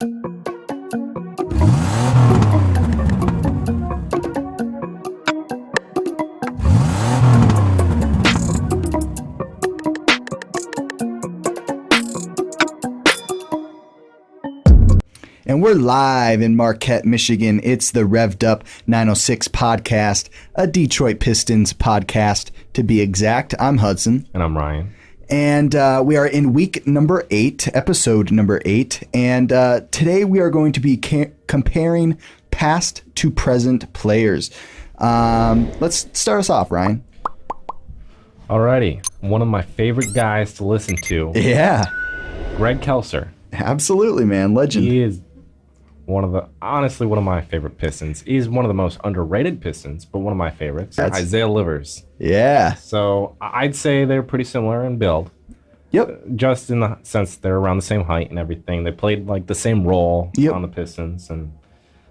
And we're live in Marquette, Michigan. It's the Revved Up 906 podcast, a Detroit Pistons podcast to be exact. I'm Hudson. And I'm Ryan. And we are in week number 8, episode number 8. And today we are going to be comparing past to present players. Let's start us off, Ryan. Alrighty. One of my favorite guys to listen to. Yeah. Greg Kelser. Absolutely, man. Legend. He is honestly one of my favorite Pistons. He's one of the most underrated Pistons, but one of my favorites. Isaiah Livers. Yeah. So I'd say they're pretty similar in build. Yep. Just in the sense they're around the same height and everything. They played like the same role on the Pistons. And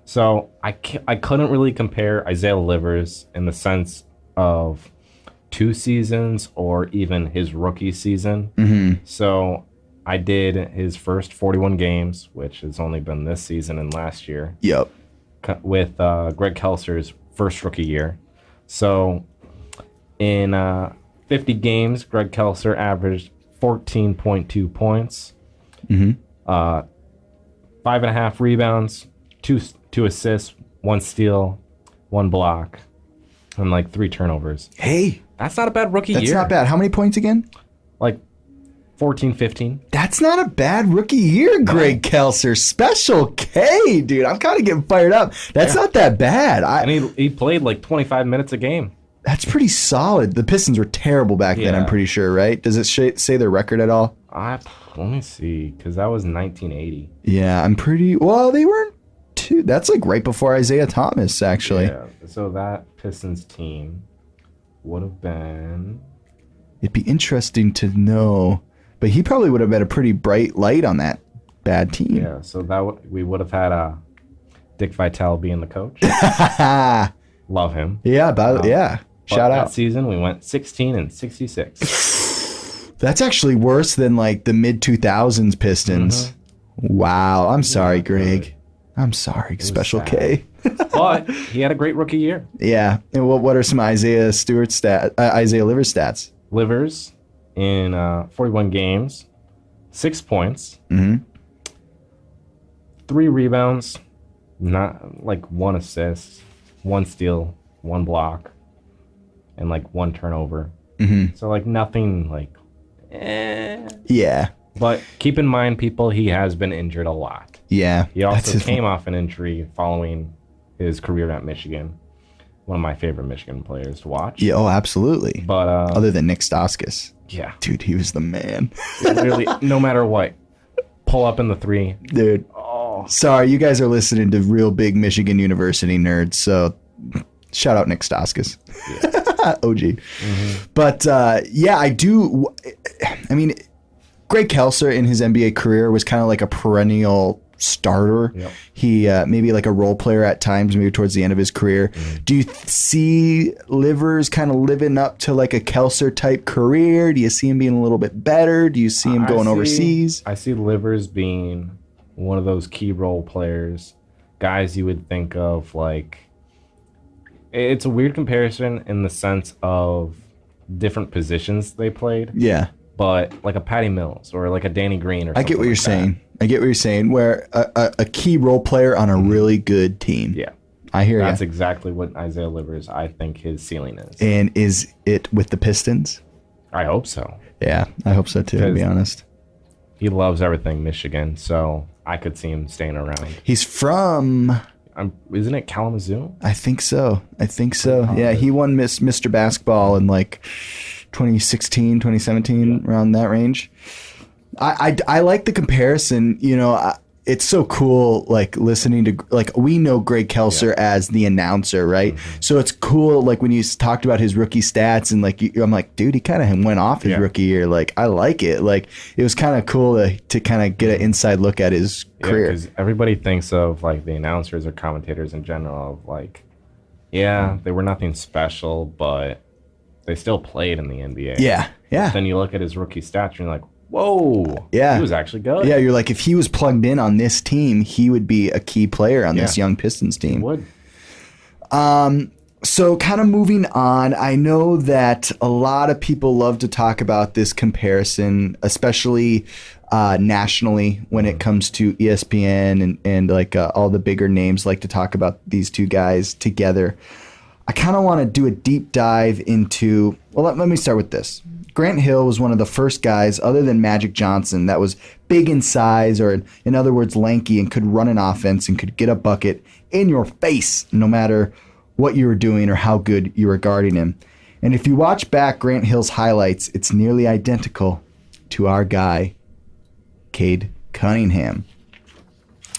so I couldn't really compare Isaiah Livers in the sense of 2 seasons or even his rookie season. Mm-hmm. So I did his first 41 games, which has only been this season and last year. Yep. With Greg Kelser's first rookie year. So in 50 games, Greg Kelser averaged 14.2 points, 5.5 rebounds, 2 assists, 1 steal, 1 block, and like 3 turnovers. Hey. That's not a bad rookie year. That's not bad. How many points again? Like 14, 15. That's not a bad rookie year, Greg Kelser. Special K, dude. I'm kind of getting fired up. That's not that bad. And he played like 25 minutes a game. That's pretty solid. The Pistons were terrible back then, I'm pretty sure, right? Does it say their record at all? Let me see, because that was 1980. Yeah, well, they weren't too. That's like right before Isaiah Thomas, actually. Yeah, so that Pistons team would have been... It'd be interesting to know. But he probably would have been a pretty bright light on that bad team. Yeah, so we would have had Dick Vitale being the coach. Love him. Yeah, shout out. That season, we went 16-66. That's actually worse than like the mid-2000s Pistons. Mm-hmm. Wow. I'm sorry, Greg. I'm sorry, Special sad. K. But he had a great rookie year. Yeah. And what are some Isaiah Livers stats? Livers in 41 games, 6 points, 3 rebounds, not like 1 assist, 1 steal, 1 block, and like 1 turnover. Mm-hmm. So like nothing like, Yeah. But keep in mind, people, he has been injured a lot. Yeah. He also came off an injury following his career at Michigan. One of my favorite Michigan players to watch. Yeah, oh, absolutely. But other than Nick Stauskas. Yeah. Dude, he was the man. Really, no matter what, pull up in the 3. Dude. Oh. Sorry, you guys are listening to real big Michigan University nerds, so shout out Nick Stauskas. Yeah. OG. Mm-hmm. But, yeah, I mean, Greg Kelser in his NBA career was kind of like a perennial starter. Yep. He maybe like a role player at times, maybe towards the end of his career. Mm-hmm. Do you see Livers kind of living up to like a Kelser type career? Do you see him being a little bit better? Do you see him going overseas? I see Livers being one of those key role players, guys you would think of like, it's a weird comparison in the sense of different positions they played. Yeah. But like a Patty Mills or like a Danny Green or something. I get what you're saying. I get what you're saying, where a key role player on a really good team. Yeah. I hear you. That's exactly what Isaiah Livers, I think his ceiling is. And is it with the Pistons? I hope so. Yeah, I hope so too, to be honest. He loves everything Michigan, so I could see him staying around. He's from... isn't it Kalamazoo? I think so. Yeah, he won Mr. Basketball in like 2016, 2017, around that range. I like the comparison. You know, it's so cool, like listening to, like, we know Greg Kelser as the announcer, right? Mm-hmm. So it's cool, like when you talked about his rookie stats and like, I'm like, dude, he kind of went off his rookie year. Like, I like it. Like, it was kind of cool to kind of get an inside look at his career. Because everybody thinks of like the announcers or commentators in general of like, they were nothing special, but they still played in the NBA. Yeah. But then you look at his rookie stats and you're like, Whoa. Yeah. He was actually good. Yeah, you're like, if he was plugged in on this team, he would be a key player on this young Pistons team. He would. So kind of moving on, I know that a lot of people love to talk about this comparison, especially nationally when it comes to ESPN and like all the bigger names like to talk about these two guys together. I kind of want to do a deep dive into, well, let me start with this. Grant Hill was one of the first guys, other than Magic Johnson, that was big in size, or in other words, lanky, and could run an offense and could get a bucket in your face no matter what you were doing or how good you were guarding him. And if you watch back Grant Hill's highlights, it's nearly identical to our guy, Cade Cunningham.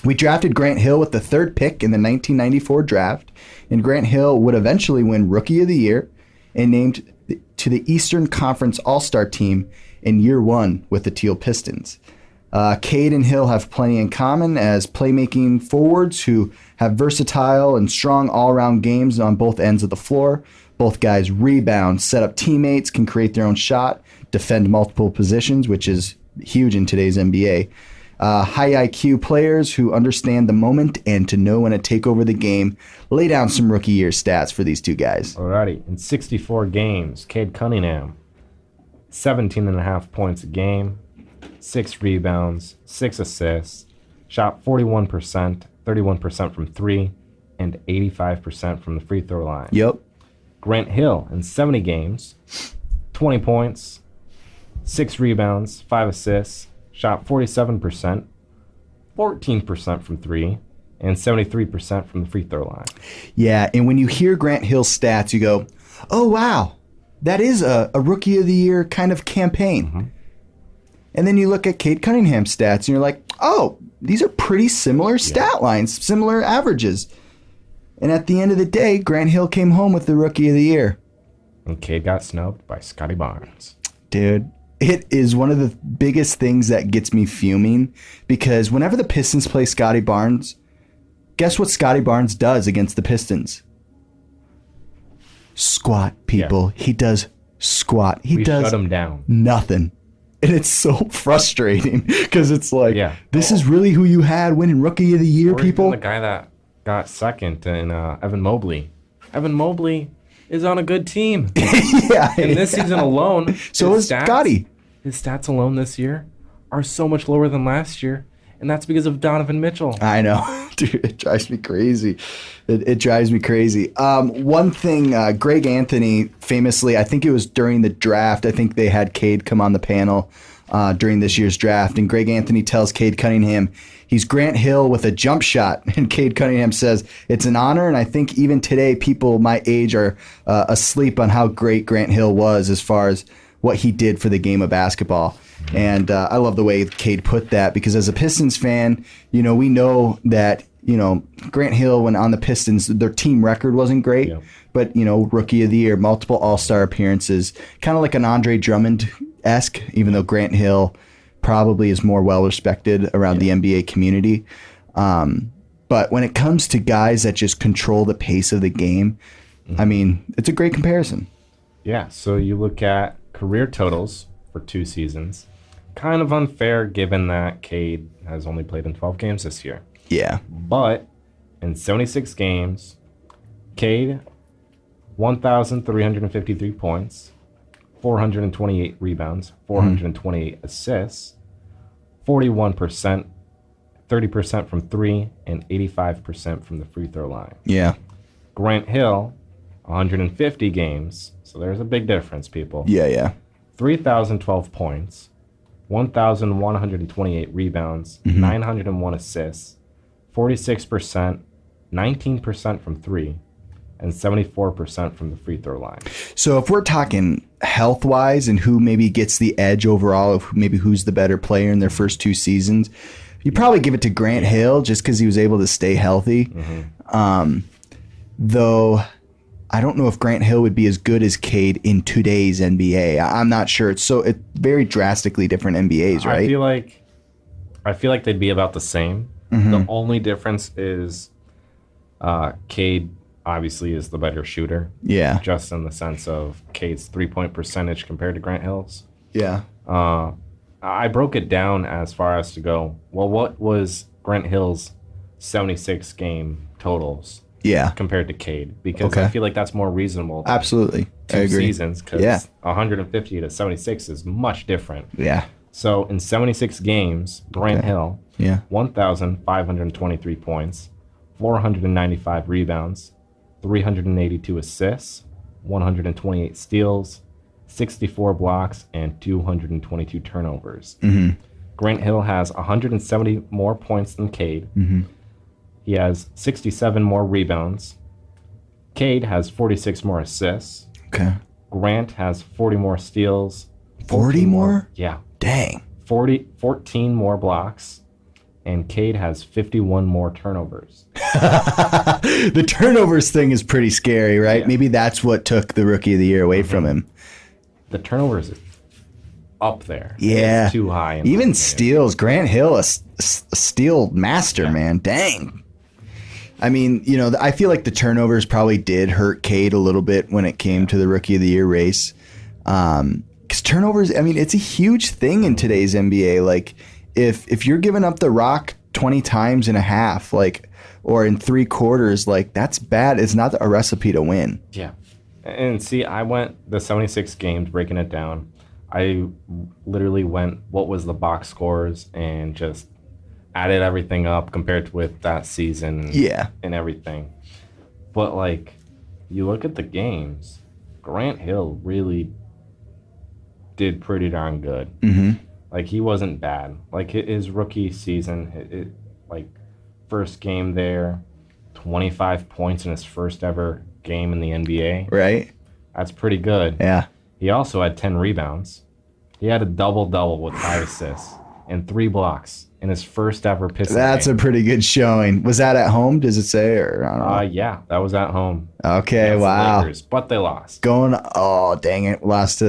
We drafted Grant Hill with the 3rd pick in the 1994 draft, and Grant Hill would eventually win Rookie of the Year and named to the Eastern Conference All-Star team in year 1 with the Teal Pistons. Cade and Hill have plenty in common as playmaking forwards who have versatile and strong all-around games on both ends of the floor. Both guys rebound, set up teammates, can create their own shot, defend multiple positions, which is huge in today's NBA. High IQ players who understand the moment and to know when to take over the game. Lay down some rookie year stats for these two guys. Alrighty. In 64 games, Cade Cunningham, 17.5 points a game, 6 rebounds, 6 assists, shot 41%, 31% from 3, and 85% from the free throw line. Yep. Grant Hill, in 70 games, 20 points, 6 rebounds, 5 assists, shot 47%, 14% from 3, and 73% from the free throw line. Yeah, and when you hear Grant Hill's stats, you go, oh, wow, that is a Rookie of the Year kind of campaign. Mm-hmm. And then you look at Cade Cunningham's stats, and you're like, oh, these are pretty similar stat lines, similar averages. And at the end of the day, Grant Hill came home with the Rookie of the Year. And Cade got snubbed by Scotty Barnes. Dude, it is one of the biggest things that gets me fuming, because whenever the Pistons play Scotty Barnes, guess what Scotty Barnes does against the Pistons? Squat, people. Yeah. He does squat. We does shut him down. Nothing. And it's so frustrating because it's like, this is really who you had winning Rookie of the Year, people? Even the guy that got second in Evan Mobley. Evan Mobley is on a good team. And this season alone, so is Scotty. His stats alone this year are so much lower than last year, and that's because of Donovan Mitchell. I know. Dude, it drives me crazy. It drives me crazy. One thing, Greg Anthony famously, I think it was during the draft, I think they had Cade come on the panel during this year's draft, and Greg Anthony tells Cade Cunningham he's Grant Hill with a jump shot, and Cade Cunningham says, it's an honor, and I think even today people my age are asleep on how great Grant Hill was as far as what he did for the game of basketball. And I love the way Cade put that, because as a Pistons fan, we know that, Grant Hill, when on the Pistons, their team record wasn't great, but, Rookie of the Year, multiple All-Star appearances, kind of like an Andre Drummond-esque, even though Grant Hill probably is more well-respected around the NBA community. But when it comes to guys that just control the pace of the game, I mean, it's a great comparison. Yeah, so you look at career totals for 2 seasons. Kind of unfair given that Cade has only played in 12 games this year. Yeah. But in 76 games, Cade, 1,353 points, 428 rebounds, 428 assists, 41%, 30% from 3, and 85% from the free throw line. Yeah. Grant Hill, 150 games. So there's a big difference, people. Yeah. 3,012 points, 1,128 rebounds, 901 assists, 46%, 19% from 3, and 74% from the free throw line. So if we're talking health-wise and who maybe gets the edge overall, of maybe who's the better player in their first 2 seasons, you probably give it to Grant Hill just because he was able to stay healthy. Though I don't know if Grant Hill would be as good as Cade in today's NBA. I'm not sure. It's very drastically different NBAs, right? I feel like they'd be about the same. The only difference is Cade obviously is the better shooter. Yeah. Just in the sense of Cade's 3-point percentage compared to Grant Hill's. Yeah. I broke it down as far as to go, well, what was Grant Hill's 76 game totals compared to Cade? Because I feel like that's more reasonable. Absolutely. I agree. Seasons, because 150 to 76 is much different. Yeah. So in 76 games, Grant Hill, 1,523 points, 495 rebounds, 382 assists, 128 steals, 64 blocks, and 222 turnovers. Grant Hill has 170 more points than Cade. He has 67 more rebounds. Cade has 46 more assists. Okay. Grant has 40 more steals. 40 more? Yeah. Dang. 14 more blocks. And Cade has 51 more turnovers. The turnovers thing is pretty scary, right? Yeah. Maybe that's what took the Rookie of the Year away from him. The turnovers up there. Yeah. It's too high. Even steals. Grant Hill, a steal master, man. Dang. I mean, you know, I feel like the turnovers probably did hurt Cade a little bit when it came to the Rookie of the Year race. Because turnovers, I mean, it's a huge thing in today's NBA. Like, if you're giving up the rock 20 times in a half, like, or in 3 quarters, like, that's bad. It's not a recipe to win. Yeah. And see, I went the 76 games breaking it down. I literally went, what was the box scores, and just added everything up compared with that season and everything. But, like, you look at the games, Grant Hill really did pretty darn good. Like, he wasn't bad. Like, his rookie season, like, first game there, 25 points in his first ever game in the NBA. Right. That's pretty good. Yeah. He also had 10 rebounds. He had a double-double with 5 assists and 3 blocks in his first ever Pistons That's game. A pretty good showing. Was that at home, does it say? Or I don't know. Yeah, that was at home. Okay, wow. The Lakers, but they lost. Oh, dang it. Lost to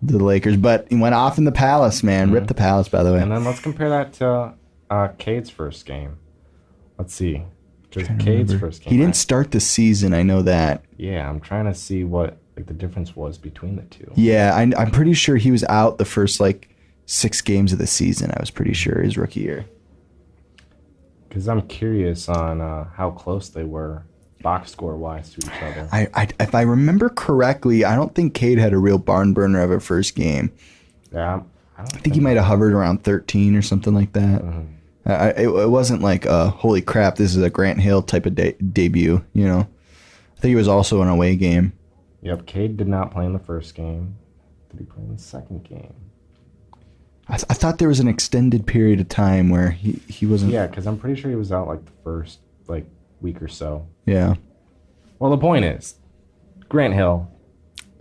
the Lakers. But he went off in the Palace, man. Ripped the Palace, by the way. And then let's compare that to Cade's first game. Let's see. Cade's first game. He didn't start the season, I know that. Yeah, I'm trying to see what the difference was between the two. Yeah, I'm pretty sure he was out the first 6 games of the season. I was pretty sure his rookie year. Because I'm curious on how close they were box score wise to each other. If I remember correctly, I don't think Cade had a real barn burner of a first game. Yeah, I think he might have hovered around 13 or something like that. It wasn't like holy crap, this is a Grant Hill type of debut. You know, I think it was also an away game. Yep, Cade did not play in the first game. Did he play in the second game? I thought there was an extended period of time where he wasn't. Yeah, because I'm pretty sure he was out the first week or so. Yeah. Well, the point is, Grant Hill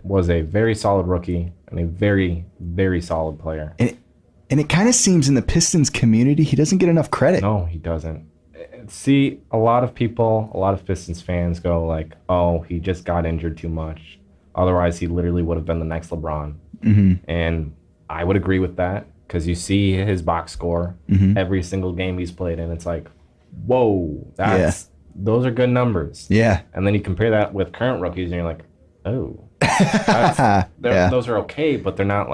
was a very solid rookie and a very, very solid player. And it kind of seems in the Pistons community he doesn't get enough credit. No, he doesn't. See, a lot of Pistons fans go oh, he just got injured too much. Otherwise, he literally would have been the next LeBron. And I would agree with that. Because you see his box score every single game he's played in. It's like, whoa, those are good numbers. Yeah. And then you compare that with current rookies, and you're like, oh. Those are okay, but they're not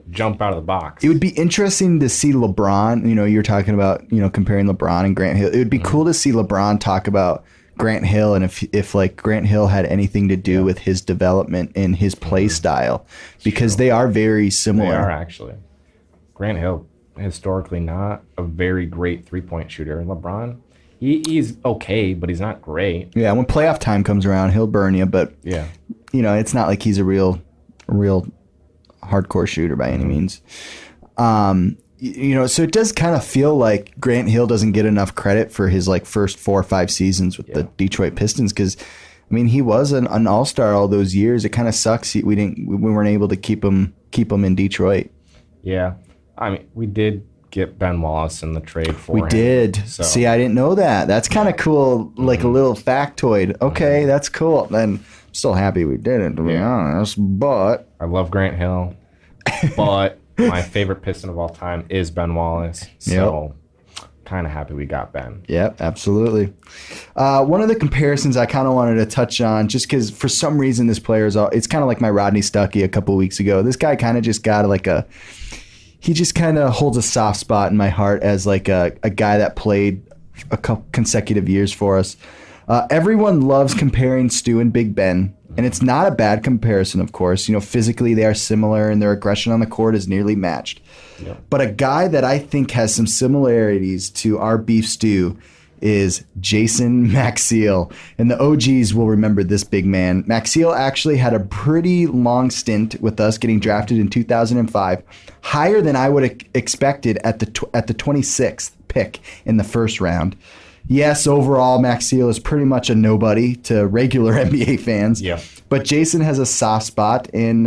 jump out of the box. It would be interesting to see LeBron, you're talking about, comparing LeBron and Grant Hill. It would be cool to see LeBron talk about Grant Hill and if Grant Hill had anything to do with his development and his play style. Because they are very similar. They are, actually. Grant Hill, historically not a very great three-point shooter. LeBron, he's okay, but he's not great. Yeah, when playoff time comes around, he'll burn you. But yeah, it's not like he's a real hardcore shooter by any means. So it does kind of feel like Grant Hill doesn't get enough credit for his first 4 or 5 seasons with the Detroit Pistons because, he was an all-star all those years. It kind of sucks we weren't able to keep him in Detroit. Yeah. We did get Ben Wallace in the trade for him. We did. So. See, I didn't know that. That's kind of cool, a little factoid. Okay, that's cool. Then I'm still happy we didn't, to be honest. But I love Grant Hill, but my favorite Piston of all time is Ben Wallace. So kind of happy we got Ben. Yep, absolutely. One of the comparisons I kind of wanted to touch on, just because for some reason this player it's kind of like my Rodney Stuckey a couple weeks ago. This guy kind of just got he just kind of holds a soft spot in my heart as like a guy that played a couple consecutive years for us. Everyone loves comparing Stu and Big Ben, and it's not a bad comparison, of course. You know, physically they are similar and their aggression on the court is nearly matched. Yeah. But a guy that I think has some similarities to our beef stew is Jason Maxiell. And the OGs will remember this big man. Maxiell actually had a pretty long stint with us, getting drafted in 2005, higher than I would have expected at the 26th pick in the first round. Yes, overall, Maxiell is pretty much a nobody to regular NBA fans. Yeah. But Jason has a soft spot in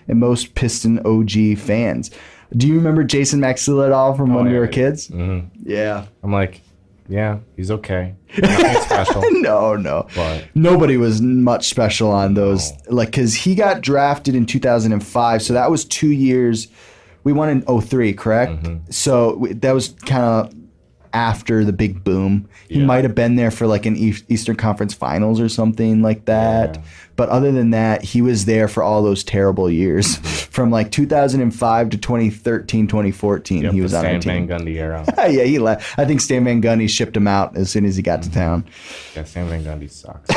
most Piston OG fans. Do you remember Jason Maxiell at all from when we were kids? Mm-hmm. Yeah. I'm like, yeah, he's okay. Nothing special. No. But nobody was much special on those. No. Like, because he got drafted in 2005, so that was 2 years. We won in 2003, correct? Mm-hmm. So that was kind of after the big boom. He might have been there for like an Eastern Conference Finals or something like that. Yeah. But other than that, he was there for all those terrible years. From like 2005 to 2013, 2014, he was on our team. Stan Van Gundy era. Yeah, he left. I think Stan Van Gundy shipped him out as soon as he got to town. Yeah, Stan Van Gundy sucks.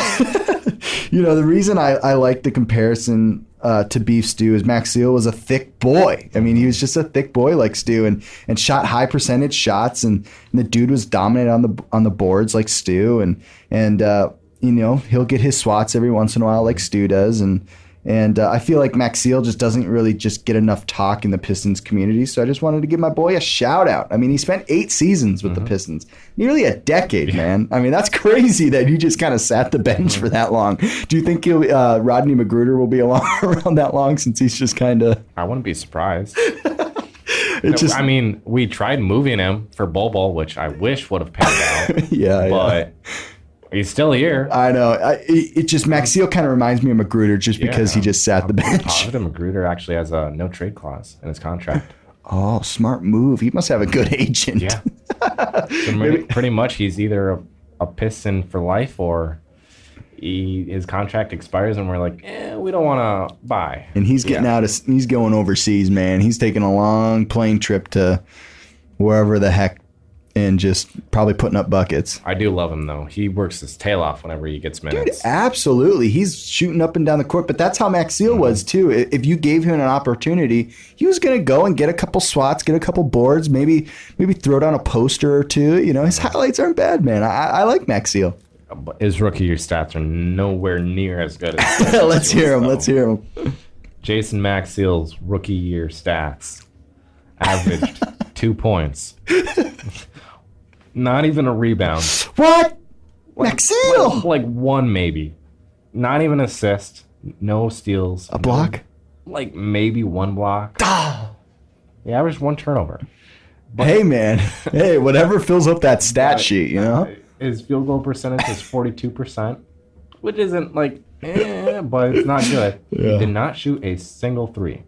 You know, the reason I like the comparison to Beef Stew is Maxiell was a thick boy. I mean, he was just a thick boy like Stu and shot high percentage shots, and the dude was dominant on the boards like Stu, and you know, he'll get his swats every once in a while like Stu does, and I feel like Maxiell just doesn't really just get enough talk in the Pistons community, so I just wanted to give my boy a shout out. I mean, he spent 8 seasons with the Pistons, nearly a decade, man. I mean, that's crazy that he just kind of sat the bench for that long. Do you think Rodney McGruder will be around that long, since he's just kind of... I wouldn't be surprised. I mean, we tried moving him for Bol, which I wish would have panned out. But he's still here. I know. It just, Maxiell kind of reminds me of Magruder just because he just sat the bench. Positive Magruder actually has a no trade clause in his contract. Oh, smart move. He must have a good agent. Yeah. So pretty much he's either a Piston for life, or his contract expires and we're like, we don't want to buy. And he's getting he's going overseas, man. He's taking a long plane trip to wherever the heck, and just probably putting up buckets. I do love him, though. He works his tail off whenever he gets minutes. Dude, absolutely. He's shooting up and down the court, but that's how Maxiell was, too. If you gave him an opportunity, he was going to go and get a couple swats, get a couple boards, maybe throw down a poster or two. You know, his highlights aren't bad, man. I like Maxiell. But his rookie year stats are nowhere near as good as Let's hear him. Jason Maxiell's rookie year stats averaged 2 points. Not even a rebound. What? Maxiell? Like one maybe. Not even assist. No steals. A block? Like maybe one block. He averaged 1 turnover. But, hey, man. Hey, whatever fills up that stat sheet, you know? His field goal percentage is 42%, which isn't like, but it's not good. Yeah. He did not shoot a single 3.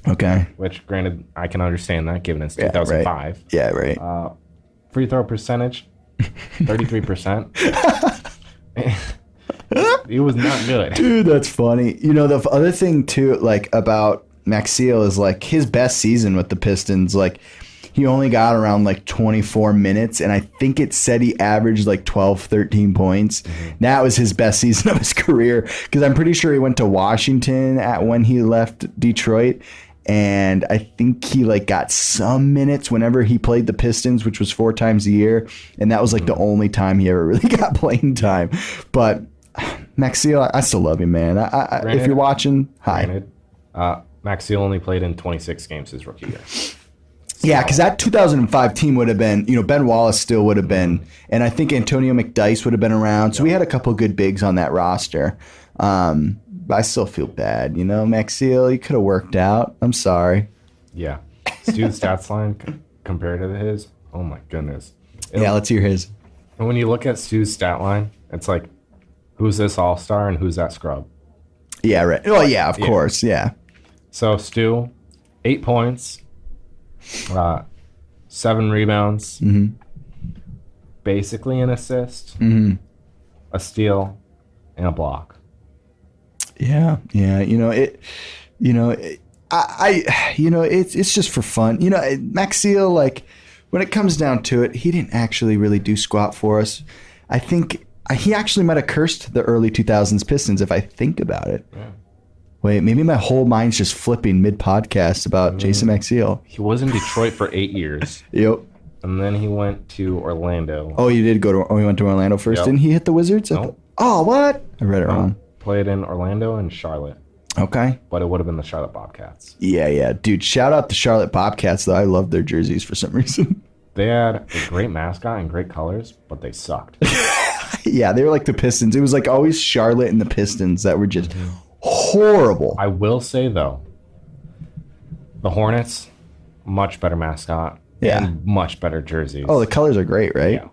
Okay. Which, granted, I can understand that given it's 2005. Yeah, right. Free throw percentage, 33%. It was not good. Dude, that's funny. You know, the other thing, too, like, about Maxiell is, like, his best season with the Pistons, like, he only got around, like, 24 minutes, and I think it said he averaged, like, 12, 13 points. Mm-hmm. That was his best season of his career, because I'm pretty sure he went to Washington when he left Detroit, and I think he like got some minutes whenever he played the Pistons, which was 4 times a year, and that was like the only time he ever really got playing time. But Maxiell, I still love him, man. If you're watching, hi. Granted, Maxiell only played in 26 games his rookie year. So. Yeah, because that 2005 team would have been, you know, Ben Wallace still would have been, and I think Antonio McDyess would have been around. So we had a couple good bigs on that roster. But I still feel bad, you know, Maxiell, you could have worked out. I'm sorry. Yeah. Stu's stats line compared to his, oh my goodness. Let's hear his. And when you look at Stu's stat line, it's like, who's this all-star and who's that scrub? Yeah, right. Well, yeah, of course, yeah. So Stu, 8 points, 7 rebounds, basically an assist, a steal, and a block. Yeah. You know, it's just for fun. Maxiel, like when it comes down to it, he didn't actually really do squat for us. I think he actually might have cursed the early 2000s Pistons if I think about it. Yeah. Wait, maybe my whole mind's just flipping mid-podcast about Jason Maxiel. He was in Detroit for 8 years. Yep. And then he went to Orlando. Oh, he went to Orlando first. Yep. Didn't he hit the Wizards? Nope. Oh, what? I read it wrong. Played in Orlando and Charlotte. Okay. But it would have been the Charlotte Bobcats. Yeah. Dude, shout out the Charlotte Bobcats, though. I love their jerseys for some reason. They had a great mascot and great colors, but they sucked. Yeah, they were like the Pistons. It was like always Charlotte and the Pistons that were just horrible. I will say, though, the Hornets, much better mascot. Yeah. And much better jerseys. Oh, the colors are great, right? Yeah.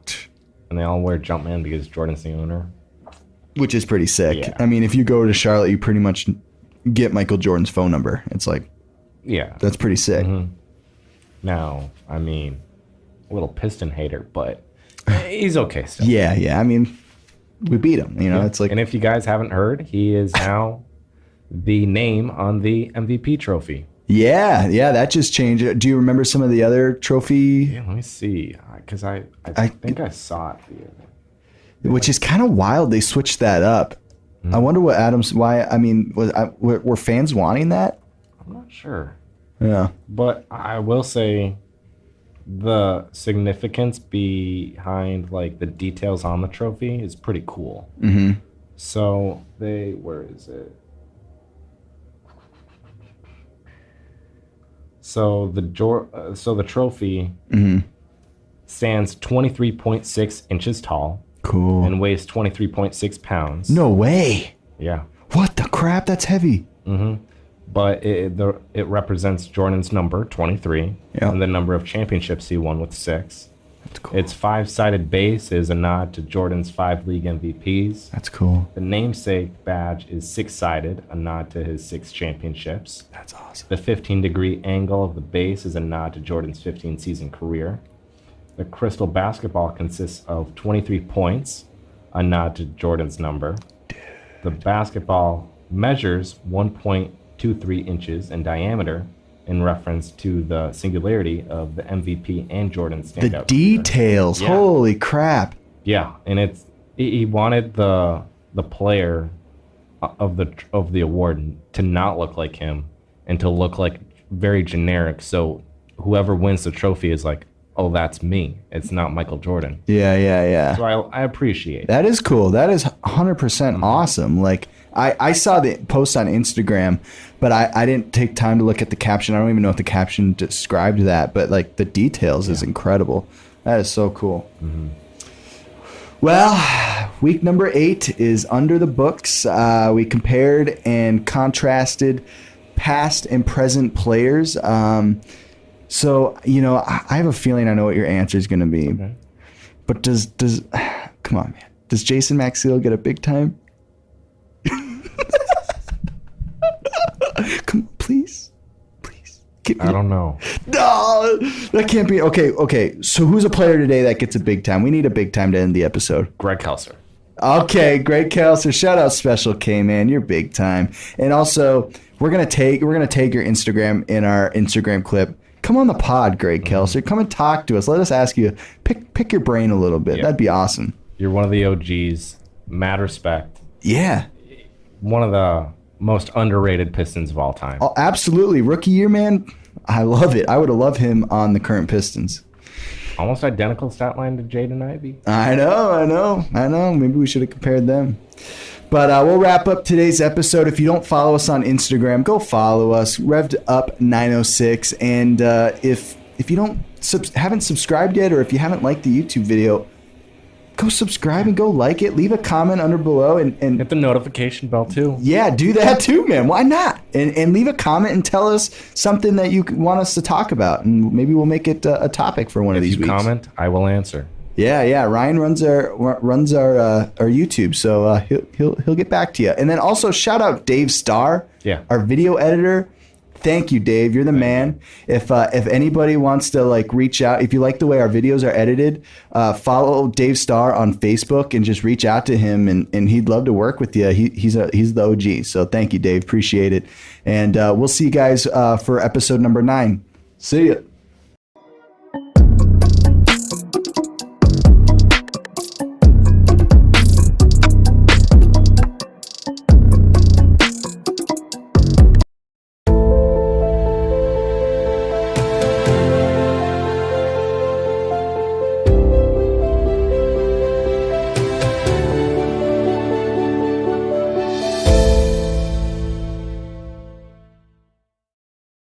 And they all wear Jumpman because Jordan's the owner. Which is pretty sick. Yeah. I mean, if you go to Charlotte, you pretty much get Michael Jordan's phone number. It's like, yeah, that's pretty sick. Mm-hmm. Now, I mean, a little Piston hater, but he's okay still. Yeah. I mean, we beat him. It's like. And if you guys haven't heard, he is now the name on the MVP trophy. Yeah, that just changed. Do you remember some of the other trophy? Yeah, let me see. Because I think I saw it. Which is kind of wild. They switched that up. Mm-hmm. I wonder what were fans wanting that? I'm not sure. Yeah. But I will say the significance behind like the details on the trophy is pretty cool. Mm-hmm. So where is it? So the trophy stands 23.6 inches tall. Cool. And weighs 23.6 pounds. No way. Yeah. What the crap? That's heavy. Mm-hmm. But it represents Jordan's number, 23, and the number of championships he won with 6. That's cool. Its 5-sided base is a nod to Jordan's 5 league MVPs. That's cool. The namesake badge is 6-sided, a nod to his 6 championships. That's awesome. The 15-degree angle of the base is a nod to Jordan's 15-season career. The crystal basketball consists of 23 points, a nod to Jordan's number. Dude. The basketball measures 1.23 inches in diameter in reference to the singularity of the MVP and Jordan's standout. The details. Yeah. Holy crap. Yeah, and he wanted the player of the award to not look like him and to look like very generic. So whoever wins the trophy is like, oh, that's me. It's not Michael Jordan. Yeah. So I appreciate it. That is cool. That is 100% awesome. Like, I saw the post on Instagram, but I didn't take time to look at the caption. I don't even know if the caption described that, but like the details is incredible. That is so cool. Mm-hmm. Well, week number 8 is under the books. We compared and contrasted past and present players. So, I have a feeling I know what your answer is going to be. Okay. But come on, man. Does Jason Maxiel get a big time? Come on, please. I don't know. No, that can't be. Okay. So who's a player today that gets a big time? We need a big time to end the episode. Greg Kelser. Okay, Greg Kelser. Shout out Special K, man. You're big time. And also, we're gonna take your Instagram in our Instagram clip. Come on the pod, Greg Kelser. Come and talk to us. Let us ask you, pick your brain a little bit. Yeah. That'd be awesome. You're one of the OGs. Mad respect. Yeah. One of the most underrated Pistons of all time. Oh, absolutely. Rookie year, man. I love it. I would have loved him on the current Pistons. Almost identical stat line to Jaden Ivey. I know. Maybe we should have compared them. But we'll wrap up today's episode. If you don't follow us on Instagram, go follow us, Revved Up 906. And if you haven't subscribed yet, or if you haven't liked the YouTube video, go subscribe and go like it. Leave a comment under below and hit the notification bell too. Yeah, do that too, man. Why not? And leave a comment and tell us something that you want us to talk about, and maybe we'll make it a topic for one of these weeks. If you comment, I will answer. Yeah. Ryan runs our YouTube, so he'll get back to you. And then also shout out Dave Starr, our video editor. Thank you, Dave. You're the man. If anybody wants to like reach out, if you like the way our videos are edited, follow Dave Starr on Facebook and just reach out to him, and he'd love to work with you. He's the OG. So thank you, Dave. Appreciate it. And we'll see you guys for episode number 9. See ya.